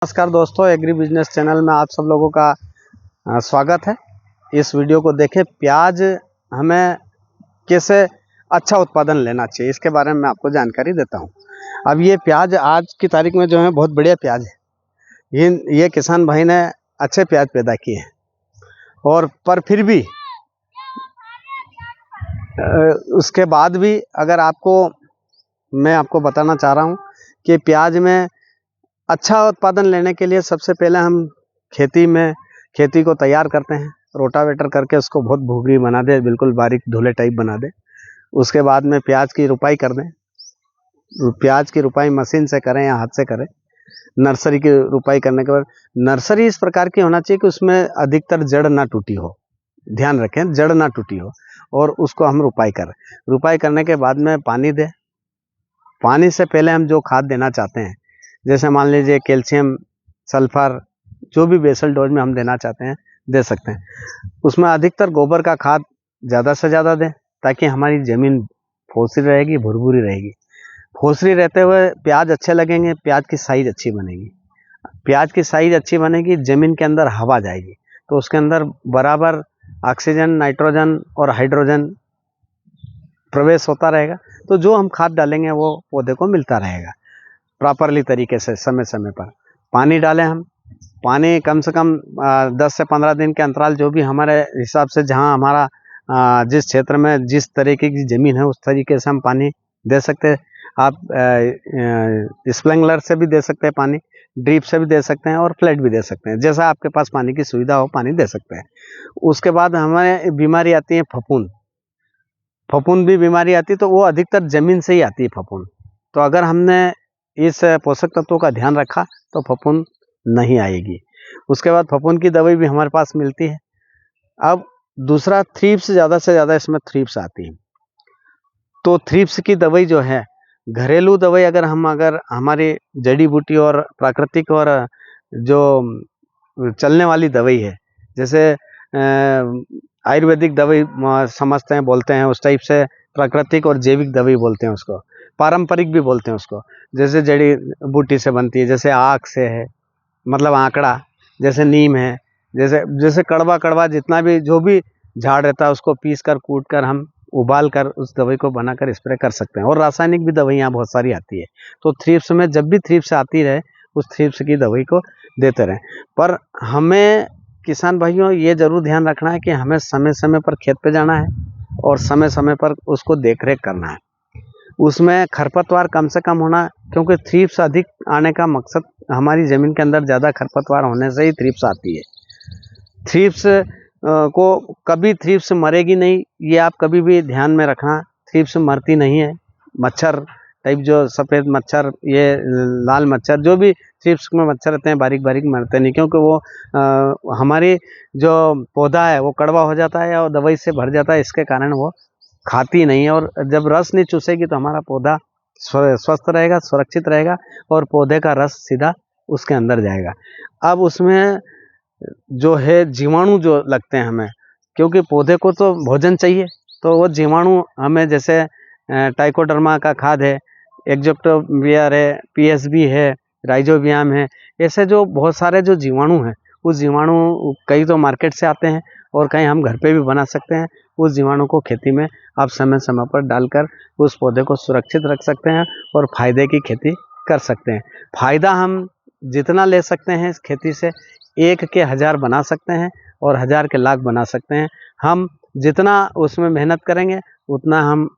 नमस्कार दोस्तों, agri business channel में आप सब लोगों का स्वागत है। इस वीडियो को देखें। प्याज हमें कैसे अच्छा उत्पादन लेना चाहिए, इसके बारे में मैं आपको जानकारी देता हूं। अब ये प्याज आज की तारीख में जो है बहुत बढ़िया प्याज है। ये किसान भाई ने अच्छे प्याज पैदा किए हैं, और पर फिर भी उसके बाद भी अगर मैं आपको बताना चाह रहा हूँ कि प्याज में अच्छा उत्पादन लेने के लिए सबसे पहले हम खेती को तैयार करते हैं। रोटावेटर करके उसको बहुत भूगरी बना दे, बिल्कुल बारीक ढोले टाइप बना दे। उसके बाद में प्याज की रुपाई कर दें। प्याज की रुपाई मशीन से करें या हाथ से करें। नर्सरी की रुपाई करने के बाद नर्सरी इस प्रकार की होना चाहिए कि उसमें अधिकतर जड़ ना टूटी हो। ध्यान रखें, जड़ ना टूटी हो, और उसको हम रुपाई करें। रुपाई करने के बाद में पानी दें। पानी से पहले हम जो खाद देना चाहते हैं, जैसे मान लीजिए कैल्शियम, सल्फर, जो भी बेसल डोज में हम देना चाहते हैं दे सकते हैं। उसमें अधिकतर गोबर का खाद ज़्यादा से ज़्यादा दें, ताकि हमारी ज़मीन फोसरी रहेगी, भुरभुरी रहेगी। फोसरी रहते हुए प्याज अच्छे लगेंगे, प्याज की साइज अच्छी बनेगी। प्याज की साइज अच्छी बनेगी, ज़मीन के अंदर हवा जाएगी, तो उसके अंदर बराबर ऑक्सीजन, नाइट्रोजन और हाइड्रोजन प्रवेश होता रहेगा। तो जो हम खाद डालेंगे वो पौधे को मिलता रहेगा प्रॉपरली तरीके से। समय समय पर पानी डालें हम। पानी कम से कम 10 से 15 दिन के अंतराल, जो भी हमारे हिसाब से, जहां हमारा जिस क्षेत्र में जिस तरीके की ज़मीन है उस तरीके से हम पानी दे सकते हैं। आप स्प्रिंकलर से भी दे सकते हैं पानी, ड्रिप से भी दे सकते हैं, और फ्लैट भी दे सकते हैं। जैसा आपके पास पानी की सुविधा हो पानी दे सकते हैं। उसके बाद हमें बीमारी आती है फफूंद भी बीमारी आती है, तो वो अधिकतर ज़मीन से ही आती है फफूंद। तो अगर हमने इस पोषक तत्वों का ध्यान रखा तो फफूंद नहीं आएगी। उसके बाद फफूंद की दवाई भी हमारे पास मिलती है। अब दूसरा, थ्रिप्स, ज़्यादा से ज़्यादा इसमें थ्रिप्स आती है। तो थ्रिप्स की दवाई जो है, घरेलू दवाई, अगर हमारी जड़ी बूटी और प्राकृतिक और जो चलने वाली दवाई है, जैसे आयुर्वेदिक दवाई समझते हैं, बोलते हैं उस टाइप से, प्राकृतिक और जैविक दवाई बोलते हैं उसको, पारंपरिक भी बोलते हैं उसको। जैसे जड़ी बूटी से बनती है, जैसे आक से है, मतलब आंकड़ा, जैसे नीम है, जैसे जैसे कड़वा कड़वा जितना भी जो भी झाड़ रहता है उसको पीस कर, कूट कर, हम उबाल कर उस दवाई को बनाकर स्प्रे कर सकते हैं। और रासायनिक भी दवाइयाँ बहुत सारी आती है। तो थ्रिप्स में जब भी थ्रिप्स आती रहे, उस थ्रिप्स की दवाई को देते रहें। पर हमें किसान भाइयों ये जरूर ध्यान रखना है कि हमें समय समय पर खेत पे जाना है, और समय समय पर उसको देख रेख करना है। उसमें खरपतवार कम से कम होना, क्योंकि थ्रिप्स अधिक आने का मकसद, हमारी ज़मीन के अंदर ज़्यादा खरपतवार होने से ही थ्रिप्स आती है। थ्रिप्स को कभी थ्रिप्स मरेगी नहीं, ये आप कभी भी ध्यान में रखना। थ्रिप्स मरती नहीं है। मच्छर टाइप, जो सफ़ेद मच्छर, ये लाल मच्छर, जो भी थ्रिप्स में मच्छर रहते हैं बारीक बारीक, मरते नहीं, क्योंकि वो हमारी जो पौधा है वो कड़वा हो जाता है और दवाई से भर जाता है। इसके कारण वो खाती नहीं है, और जब रस नहीं चूसेगी तो हमारा पौधा स्वस्थ रहेगा, सुरक्षित रहेगा, और पौधे का रस सीधा उसके अंदर जाएगा। अब उसमें जो है जीवाणु जो लगते हैं हमें, क्योंकि पौधे को तो भोजन चाहिए, तो वो जीवाणु हमें, जैसे ट्राइकोडर्मा का खाद है, एक्जोक्टोबियर है, पीएसबी है, राइजोबियम है, ऐसे जो बहुत सारे जो जीवाणु हैं, उस जीवाणु कई तो मार्केट से आते हैं और कहीं हम घर पे भी बना सकते हैं। उस जीवाणु को खेती में आप समय समय पर डालकर उस पौधे को सुरक्षित रख सकते हैं और फायदे की खेती कर सकते हैं। फायदा हम जितना ले सकते हैं इस खेती से, 1 के 1000 बना सकते हैं और 1000 के लाख बना सकते हैं। हम जितना उसमें मेहनत करेंगे उतना हम